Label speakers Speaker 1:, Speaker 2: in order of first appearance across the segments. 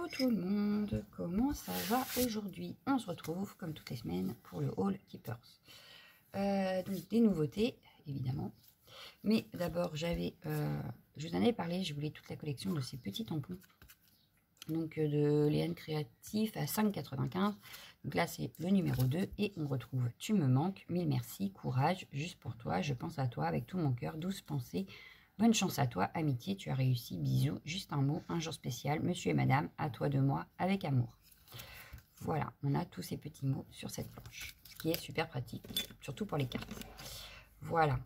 Speaker 1: tout le monde, comment ça va aujourd'hui? On se retrouve comme toutes les semaines pour le haul Keepers. Donc des nouveautés évidemment, mais d'abord je vous en avais parlé, je voulais toute la collection de ces petits tampons, donc de Léane Créatif à 5,95. Donc là c'est le numéro 2 et on retrouve Tu me manques, mille merci, courage, juste pour toi, je pense à toi avec tout mon cœur, douce pensée. Bonne chance à toi, amitié, tu as réussi, bisous, juste un mot, un jour spécial, monsieur et madame, à toi de moi, avec amour. Voilà, on a tous ces petits mots sur cette planche, ce qui est super pratique, surtout pour les cartes. Voilà.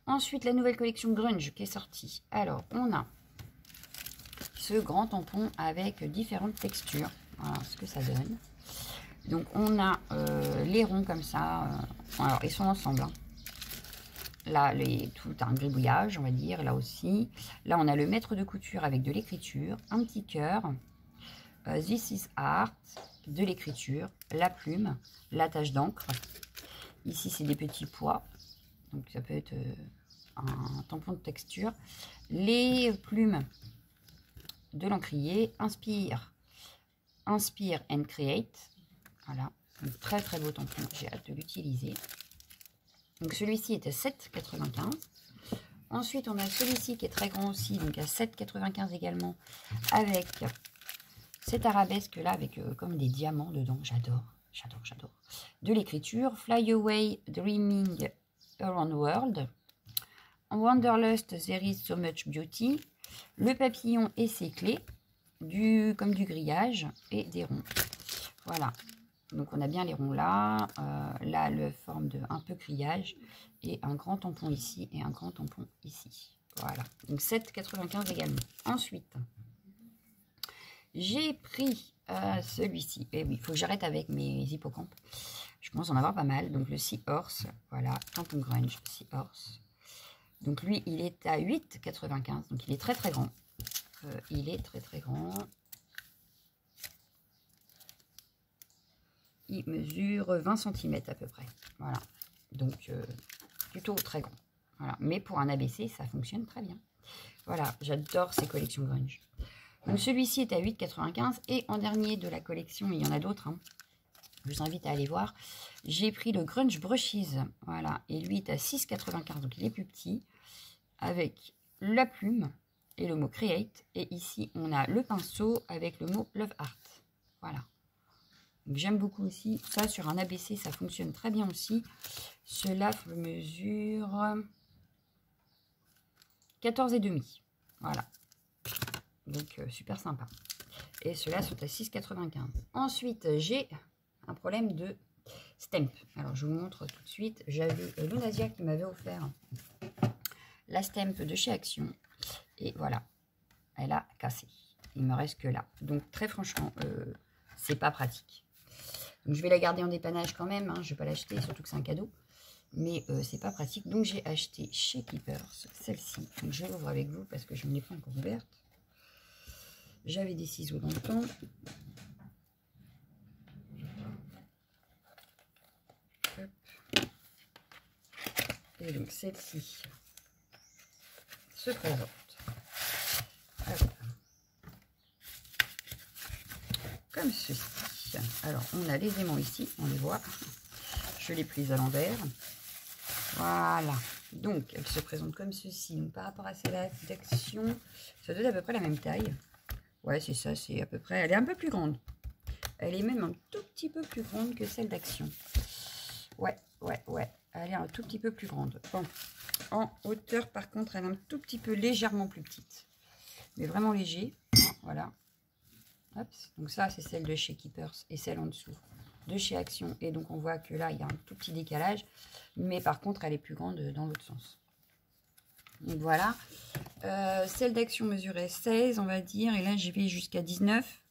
Speaker 1: Ensuite, la nouvelle collection Grunge qui est sortie. Alors, on a ce grand tampon avec différentes textures. Voilà ce que ça donne. Donc, on a les ronds comme ça. Alors, ils sont ensemble, hein. Là, tout un gribouillage, on va dire, là aussi. Là, on a le maître de couture avec de l'écriture, un petit cœur, This is Art, de l'écriture, la plume, la tache d'encre. Ici, c'est des petits pois, donc ça peut être un tampon de texture. Les plumes de l'encrier, Inspire and Create. Voilà, un très très beau tampon, j'ai hâte de l'utiliser. Donc celui-ci est à 7,95. Ensuite, on a celui-ci qui est très grand aussi, donc à 7,95 également, avec cet arabesque-là, avec comme des diamants dedans. J'adore, j'adore, j'adore. De l'écriture, Fly Away, Dreaming Around World. En Wanderlust, There is so much beauty. Le papillon et ses clés, comme du grillage et des ronds. Voilà. Donc on a bien les ronds là, là le forme de un peu grillage et un grand tampon ici et un grand tampon ici. Voilà, donc 7,95 également. Ensuite, j'ai pris celui-ci. Et oui, il faut que j'arrête avec mes hippocampes. Je commence à en avoir pas mal. Donc le Seahorse, voilà, tampon grunge, Seahorse. Donc lui, il est à 8,95, donc il est très très grand. Il est très très grand. Il mesure 20 cm à peu près. Voilà. Donc, plutôt très grand. Voilà. Mais pour un ABC, ça fonctionne très bien. Voilà. J'adore ces collections grunge. Donc, celui-ci est à 8,95. Et en dernier de la collection, il y en a d'autres, hein. Je vous invite à aller voir. J'ai pris le Grunge Brushes. Voilà. Et lui est à 6,95. Donc, il est plus petit. Avec la plume et le mot Create. Et ici, on a le pinceau avec le mot Love Art. Voilà. J'aime beaucoup aussi. Ça, sur un ABC, ça fonctionne très bien aussi. Cela mesure 14,5. Voilà. Donc, super sympa. Et ceux-là sont à 6,95. Ensuite, j'ai un problème de stamp. Alors, je vous montre tout de suite. J'avais Lunasia qui m'avait offert la stamp de chez Action. Et voilà. Elle a cassé. Il me reste que là. Donc, très franchement, c'est pas pratique. Donc, je vais la garder en dépannage quand même, hein. Je ne vais pas l'acheter, surtout que c'est un cadeau. Mais c'est pas pratique. Donc, j'ai acheté chez Keepers celle-ci. Donc, je l'ouvre avec vous parce que je ne l'ai pas encore ouverte. J'avais des ciseaux dans le temps. Hop. Et donc, celle-ci se présente. Alors, comme ceci. Alors, on a les aimants ici, on les voit. Je l'ai prise à l'envers. Voilà. Donc, elle se présente comme ceci. Donc, par rapport à celle-là d'Action, ça donne à peu près la même taille. Ouais, c'est ça, c'est à peu près... Elle est un peu plus grande. Elle est même un tout petit peu plus grande que celle d'Action. Ouais. Elle est un tout petit peu plus grande. Bon. En hauteur, par contre, elle est un tout petit peu légèrement plus petite. Mais vraiment léger. Voilà. Hop. Donc ça, c'est celle de chez Keepers et celle en dessous de chez Action. Et donc, on voit que là, il y a un tout petit décalage. Mais par contre, elle est plus grande dans l'autre sens. Donc, voilà. Celle d'Action mesurait 16, on va dire. Et là, j'y vais jusqu'à 19.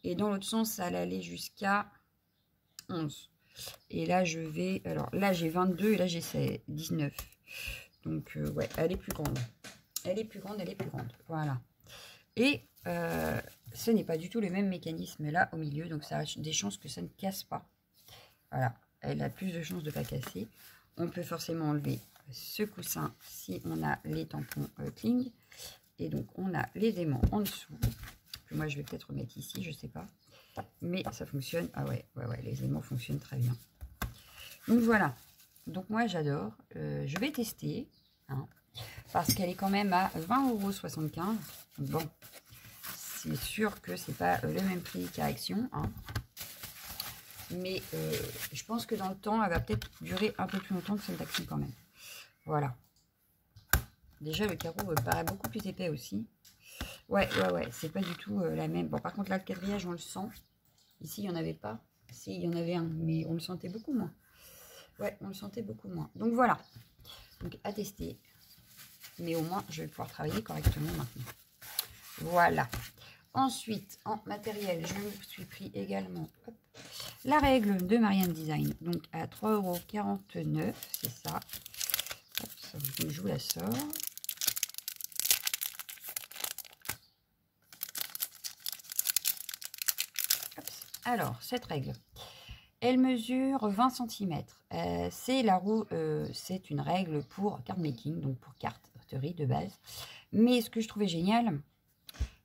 Speaker 1: Et dans l'autre sens, elle allait jusqu'à 11. Et là, je vais... Alors, là, j'ai 22 et là, j'ai 19. Donc, ouais, elle est plus grande. Elle est plus grande, elle est plus grande. Voilà. Et ce n'est pas du tout le même mécanisme là au milieu. Donc, ça a des chances que ça ne casse pas. Voilà. Elle a plus de chances de ne pas casser. On peut forcément enlever ce coussin si on a les tampons cling. Et donc, on a les aimants en dessous que moi je vais peut-être remettre ici, je sais pas. Mais ça fonctionne. Ah ouais, les aimants fonctionnent très bien. Donc voilà. Donc moi j'adore. Je vais tester. Hein, parce qu'elle est quand même à 20,75 €. Bon, c'est sûr que c'est pas le même prix qu'à Action. Hein. Mais je pense que dans le temps, elle va peut-être durer un peu plus longtemps que celle d'Action quand même. Voilà. Déjà, le carreau paraît beaucoup plus épais aussi. Ouais, c'est pas du tout la même. Bon, par contre, là, le quadrillage, on le sent. Ici, il n'y en avait pas. Si, il y en avait un, mais on le sentait beaucoup moins. Ouais, on le sentait beaucoup moins. Donc, voilà. Donc, à tester. Mais au moins, je vais pouvoir travailler correctement maintenant. Voilà. Ensuite, en matériel, je me suis pris également la règle de Marianne Design. Donc, à 3,49 €. C'est ça. Hop, donc, je vous la sors. Alors, cette règle, elle mesure 20 cm. C'est la roue, c'est une règle pour card making, donc pour carterie de base. Mais ce que je trouvais génial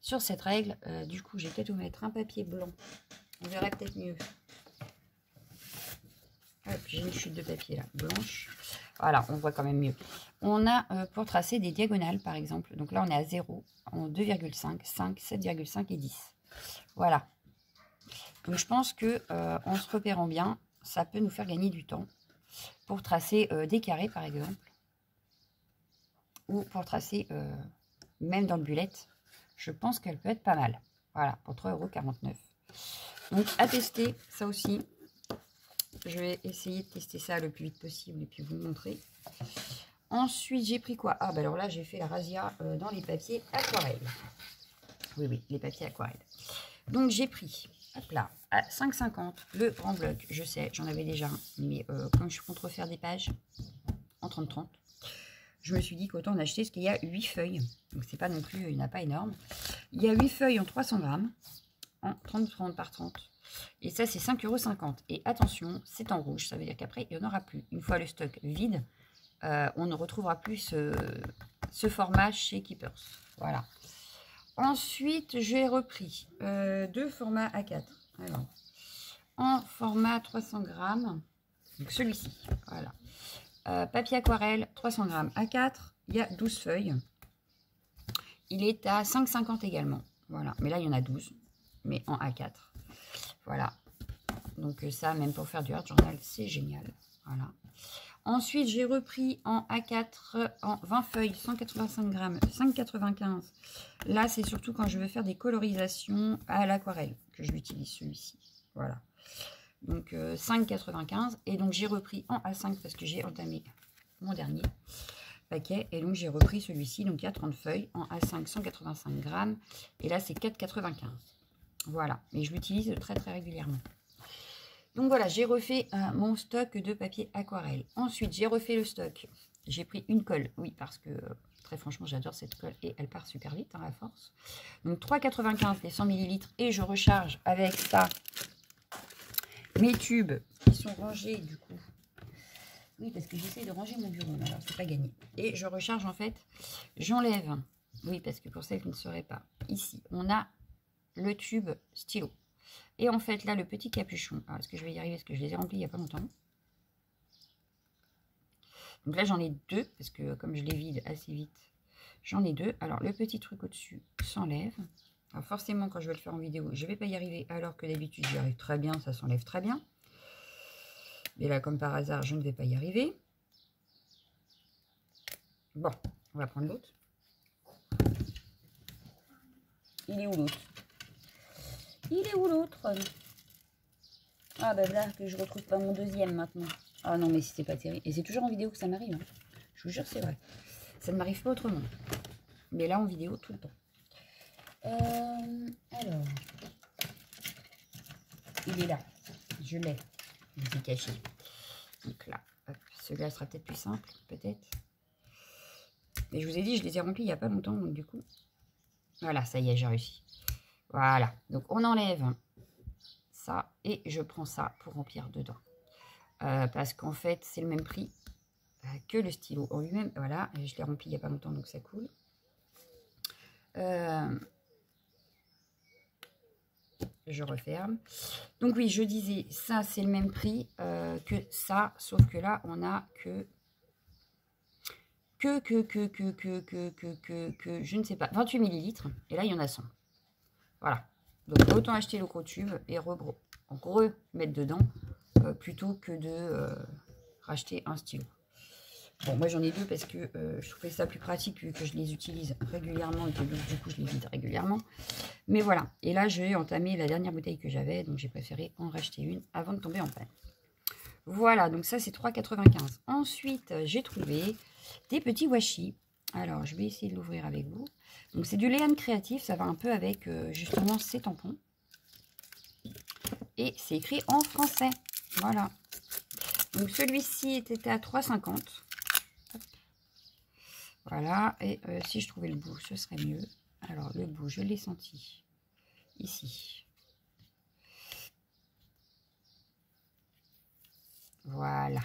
Speaker 1: sur cette règle, du coup, j'ai peut-être vous mettre un papier blanc. On verrait peut-être mieux. Hop, j'ai une chute de papier là, blanche. Voilà, on voit quand même mieux. On a pour tracer des diagonales, par exemple. Donc là, on est à 0, en 2,5, 5, 7,5 et 10. Voilà. Donc, je pense que en se repérant bien, ça peut nous faire gagner du temps pour tracer des carrés, par exemple, ou pour tracer, même dans le bullet, je pense qu'elle peut être pas mal. Voilà, pour 3,49 €. Donc, à tester, ça aussi. Je vais essayer de tester ça le plus vite possible et puis vous montrer. Ensuite, j'ai pris quoi? Ah, bah alors là, j'ai fait la razzia dans les papiers aquarelle. Oui, les papiers aquarelle. Donc, j'ai pris... Hop là, à 5,50 le grand bloc, je sais, j'en avais déjà un, mais comme je compte refaire des pages en 30-30, je me suis dit qu'autant en acheter, parce qu'il y a 8 feuilles, donc c'est pas non plus, il n'y en a pas énorme. Il y a 8 feuilles en 300 grammes, en 30 par 30, et ça c'est 5,50 €. Et attention, c'est en rouge, ça veut dire qu'après il n'y en aura plus. Une fois le stock vide, on ne retrouvera plus ce format chez Keepers. Voilà. Ensuite, j'ai repris deux formats A4. Alors, en format 300 grammes, donc celui-ci, voilà. Papier aquarelle, 300 grammes A4, il y a 12 feuilles. Il est à 5,50 € également. Voilà, mais là, il y en a 12, mais en A4. Voilà. Donc ça, même pour faire du art journal, c'est génial. Voilà. Ensuite, j'ai repris en A4, en 20 feuilles, 185 grammes, 5,95 €. Là, c'est surtout quand je veux faire des colorisations à l'aquarelle que je l'utilise, celui-ci. Voilà. Donc, 5,95 €. Et donc, j'ai repris en A5 parce que j'ai entamé mon dernier paquet. Et donc, j'ai repris celui-ci. Donc, il y a 30 feuilles en A5, 185 grammes. Et là, c'est 4,95 €. Voilà. Et je l'utilise très, très régulièrement. Donc voilà, j'ai refait mon stock de papier aquarelle. Ensuite, j'ai refait le stock. J'ai pris une colle, oui, parce que très franchement, j'adore cette colle et elle part super vite, hein, à force. Donc 3,95 € les 100 ml et je recharge avec ça mes tubes qui sont rangés du coup. Oui, parce que j'essaie de ranger mon bureau, mais alors c'est pas gagné. Et je recharge en fait, j'enlève, oui, parce que pour celles qui ne sauraient pas, ici, on a le tube stylo. Et en fait, là, le petit capuchon, est-ce que je vais y arriver? Parce que je les ai remplis il n'y a pas longtemps. Donc là, j'en ai deux, parce que comme je les vide assez vite, j'en ai deux. Alors, le petit truc au-dessus s'enlève. Alors, forcément, quand je vais le faire en vidéo, je ne vais pas y arriver, alors que d'habitude, j'y arrive très bien, ça s'enlève très bien. Mais là, comme par hasard, je ne vais pas y arriver. Bon, on va prendre l'autre. Il est où l'autre? Il est où l'autre? Ah bah là, que je retrouve pas mon deuxième maintenant. Ah non, mais c'était pas terrible. Et c'est toujours en vidéo que ça m'arrive. Hein. Je vous jure, c'est vrai. Ça ne m'arrive pas autrement. Mais là, en vidéo, tout le temps. Alors. Il est là. Je l'ai. Il est caché. Donc là, celui-là sera peut-être plus simple, peut-être. Mais je vous ai dit, je les ai remplis il n'y a pas longtemps. Donc du coup, voilà, ça y est, j'ai réussi. Voilà. Donc on enlève ça et je prends ça pour remplir dedans. Parce qu'en fait, c'est le même prix que le stylo en lui-même. Voilà, et je l'ai rempli il n'y a pas longtemps, donc ça coule. je referme. Donc oui, je disais, ça c'est le même prix que ça, sauf que là, on a que je ne sais pas, 28 millilitres. Et là, il y en a 100. Voilà. Donc, autant acheter le gros tube et remettre dedans plutôt que de racheter un stylo. Bon, moi, j'en ai deux parce que je trouvais ça plus pratique vu que je les utilise régulièrement et que donc, du coup, je les vide régulièrement. Mais voilà. Et là, j'ai entamé la dernière bouteille que j'avais, donc j'ai préféré en racheter une avant de tomber en panne. Voilà, donc ça, c'est 3,95. Ensuite, j'ai trouvé des petits washi. Alors, je vais essayer de l'ouvrir avec vous. Donc, c'est du Léane Créatif. Ça va un peu avec, justement, ces tampons. Et c'est écrit en français. Voilà. Donc, celui-ci était à 3,50. Voilà. Et si je trouvais le bout, ce serait mieux. Alors, le bout, je l'ai senti ici. Voilà.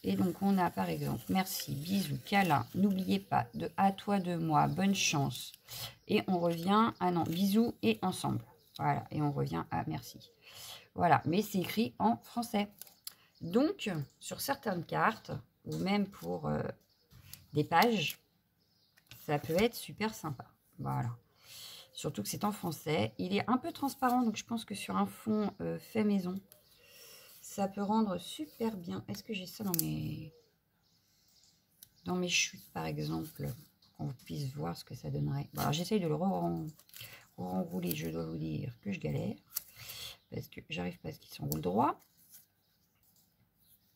Speaker 1: Et donc, on a par exemple, merci, bisous, câlin, n'oubliez pas, de à toi, de moi, bonne chance. Et on revient, ah non, bisous et ensemble. Voilà, et on revient à merci. Voilà, mais c'est écrit en français. Donc, sur certaines cartes, ou même pour des pages, ça peut être super sympa. Voilà. Surtout que c'est en français. Il est un peu transparent, donc je pense que sur un fond fait maison, ça peut rendre super bien. Est-ce que j'ai ça dans mes chutes, par exemple, pour qu'on puisse voir ce que ça donnerait. Bon, alors, j'essaye de le renrouler. Je dois vous dire que je galère. Parce que j'arrive pas à ce qu'il s'enroule droit.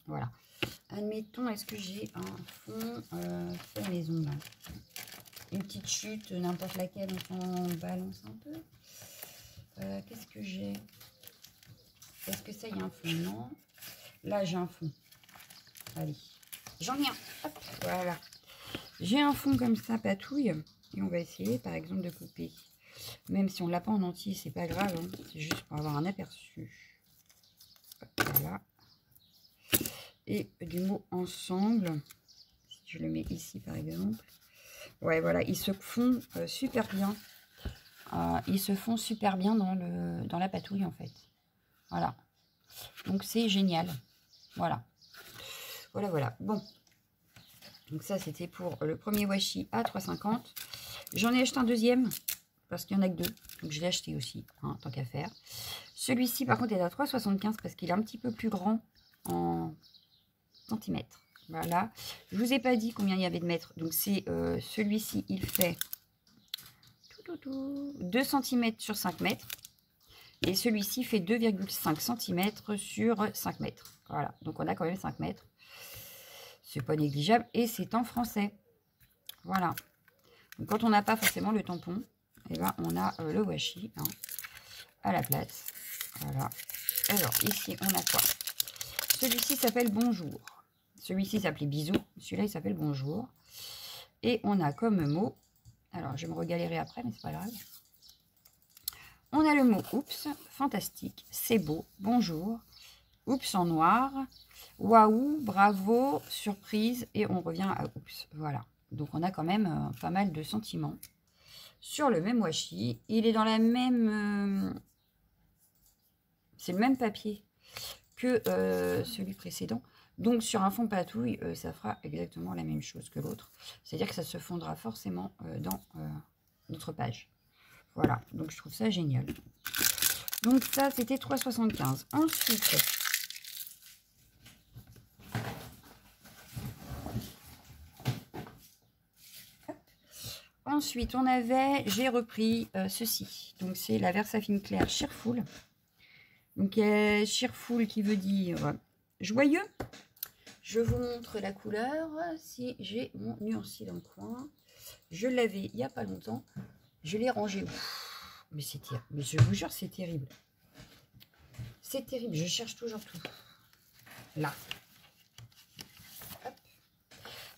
Speaker 1: Voilà. Admettons, est-ce que j'ai un fond fait maison, là? Une petite chute, n'importe laquelle, on balance un peu. Qu'est-ce que j'ai? Est-ce que ça, il y a un fond? Non. Là, j'ai un fond. Allez. J'en ai un. Hop, voilà. J'ai un fond comme ça, patouille. Et on va essayer, par exemple, de couper. Même si on ne l'a pas en entier, c'est pas grave. Hein. C'est juste pour avoir un aperçu. Voilà. Et du mot ensemble. Si je le mets ici, par exemple. Ouais, voilà. Ils se font super bien. Ils se font super bien dans la patouille, en fait. Voilà. Donc, c'est génial. Voilà. Voilà, voilà. Bon. Donc, ça, c'était pour le premier washi à 3,50. J'en ai acheté un deuxième. Parce qu'il n'y en a que deux. Donc, je l'ai acheté aussi, hein, tant qu'à faire. Celui-ci, par contre, est à 3,75 parce qu'il est un petit peu plus grand en centimètres. Voilà. Je ne vous ai pas dit combien il y avait de mètres. Donc, c'est celui-ci, il fait 2 cm sur 5 mètres. Et celui-ci fait 2,5 cm sur 5 mètres. Voilà. Donc, on a quand même 5 mètres. C'est pas négligeable. Et c'est en français. Voilà. Donc, quand on n'a pas forcément le tampon, et ben, on a le washi hein, à la place. Voilà. Alors, ici, on a quoi? Celui-ci s'appelle Bonjour. Celui-ci s'appelait Bisous. Celui-là, il s'appelle Bonjour. Et on a comme mot... Alors, je vais me regalérer après, mais c'est pas grave. On a le mot Oups, fantastique, c'est beau, bonjour. Oups en noir. Waouh, bravo, surprise. Et on revient à Oups. Voilà. Donc, on a quand même pas mal de sentiments. Sur le même washi, il est dans la même... c'est le même papier que celui précédent. Donc, sur un fond patouille, ça fera exactement la même chose que l'autre. C'est-à-dire que ça se fondra forcément dans notre page. Voilà, donc je trouve ça génial. Donc, ça, c'était 3,75. Ensuite, j'ai repris ceci. Donc, c'est la Versafine Claire Cheerful. Donc, Cheerful qui veut dire joyeux. Je vous montre la couleur. Si j'ai mon nuancier dans le coin. Je l'avais il n'y a pas longtemps. Je l'ai rangé. Mais c'est terrible. Mais je vous jure, c'est terrible. C'est terrible. Je cherche toujours tout. Là. Hop.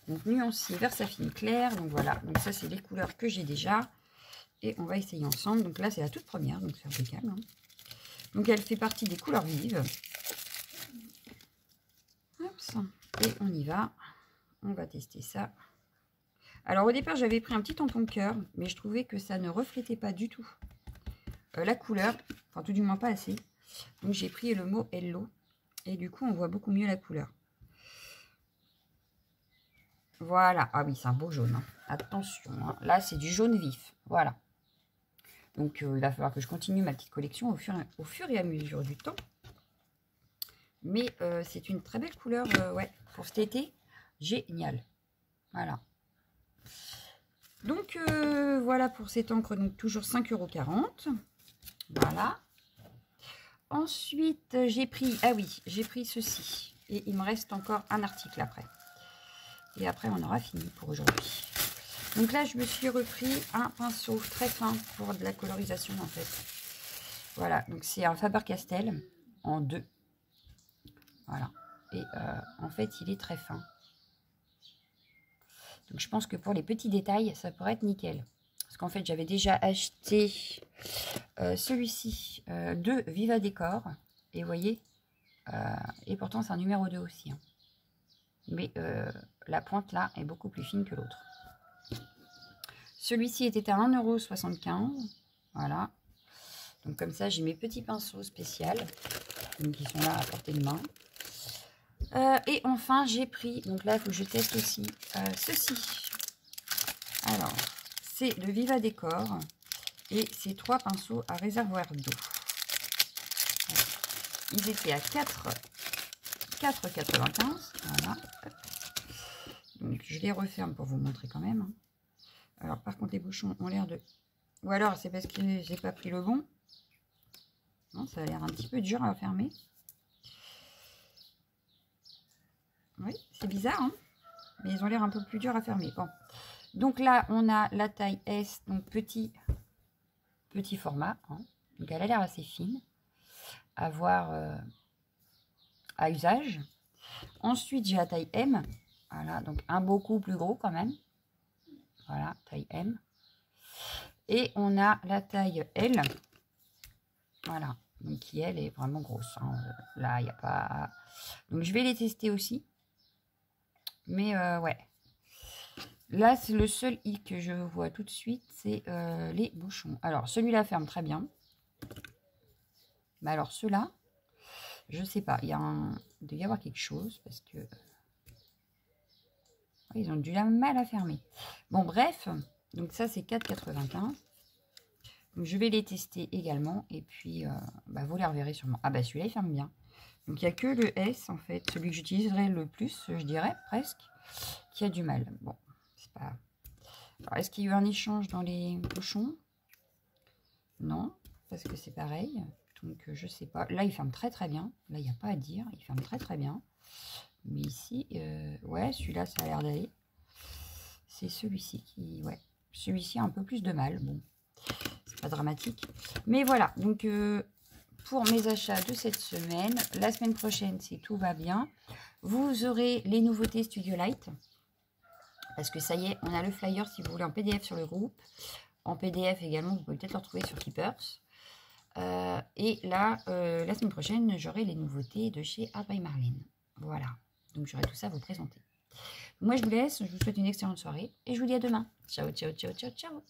Speaker 1: Donc, nuancier Versafine Claire. Donc, voilà. Donc, ça, c'est les couleurs que j'ai déjà. Et on va essayer ensemble. Donc, là, c'est la toute première. Donc, c'est impeccable. Hein. Donc, elle fait partie des couleurs vives. Hop. Et on y va. On va tester ça. Alors, au départ, j'avais pris un petit tampon de cœur. Mais je trouvais que ça ne reflétait pas du tout la couleur, enfin tout du moins pas assez. Donc j'ai pris le mot Hello et du coup on voit beaucoup mieux la couleur. Voilà, ah oui c'est un beau jaune, hein. Attention, hein. Là c'est du jaune vif, voilà. Donc il va falloir que je continue ma petite collection au fur et à mesure du temps. Mais c'est une très belle couleur, ouais, pour cet été, génial. Voilà. Donc voilà pour cette encre, donc toujours 5,40 €. Voilà. Ensuite, j'ai pris, ah oui, j'ai pris ceci. Et il me reste encore un article après. Et après, on aura fini pour aujourd'hui. Donc là, je me suis repris un pinceau très fin pour de la colorisation, en fait. Voilà, donc c'est un Faber-Castell en 2. Voilà. Et en fait, il est très fin. Donc je pense que pour les petits détails, ça pourrait être nickel. Parce qu'en fait, j'avais déjà acheté celui-ci de Viva Décor. Et vous voyez, et pourtant c'est un numéro 2 aussi. Hein. Mais la pointe là est beaucoup plus fine que l'autre. Celui-ci était à 1,75 €. Voilà. Donc comme ça, j'ai mes petits pinceaux spéciaux. Donc qui sont là à portée de main. Et enfin, j'ai pris, donc là, il faut que je teste aussi ceci. Alors, c'est le Viva Décor et c'est 3 pinceaux à réservoir d'eau. Ils étaient à 4,95 €. Voilà. Donc, je les referme pour vous montrer quand même. Hein. Alors, par contre, les bouchons ont l'air de... Ou alors, c'est parce que j'ai pas pris le bon. Non, ça a l'air un petit peu dur à fermer. Oui, c'est bizarre, hein, mais ils ont l'air un peu plus durs à fermer. Bon. Donc là, on a la taille S, donc petit format. Hein. Donc elle a l'air assez fine à voir à usage. Ensuite, j'ai la taille M. Voilà, donc un beaucoup plus gros quand même. Voilà, taille M. Et on a la taille L. Voilà, donc qui elle est vraiment grosse. Hein. Là, il n'y a pas... Donc je vais les tester aussi. Mais ouais. Là, c'est le seul hic que je vois tout de suite, c'est les bouchons. Alors, celui-là ferme très bien. Mais alors, ceux-là, je sais pas. Il doit y avoir quelque chose parce que... Ils ont du mal à fermer. Bon, bref. Donc ça, c'est 4,95 €. Donc, je vais les tester également. Et puis, vous les reverrez sûrement. Ah, bah, celui-là, il ferme bien. Donc, il n'y a que le S, en fait. Celui que j'utiliserai le plus, je dirais, presque, qui a du mal. Bon, c'est pas... Alors, est-ce qu'il y a eu un échange dans les bouchons? Non, parce que c'est pareil. Donc, je sais pas. Là, il ferme très, très bien. Là, il n'y a pas à dire. Il ferme très, très bien. Mais ici, ouais, celui-là, ça a l'air d'aller. C'est celui-ci qui... Ouais, celui-ci a un peu plus de mal. Bon, c'est pas dramatique. Mais voilà, donc... pour mes achats de cette semaine, la semaine prochaine, si tout va bien, vous aurez les nouveautés Studio Light. Parce que ça y est, on a le flyer si vous voulez en PDF sur le groupe. En PDF également, vous pouvez peut-être le retrouver sur Keepers. Et là, la semaine prochaine, j'aurai les nouveautés de chez Art by Marlene. Voilà, donc j'aurai tout ça à vous présenter. Moi, je vous laisse, je vous souhaite une excellente soirée et je vous dis à demain. Ciao, ciao, ciao, ciao, ciao.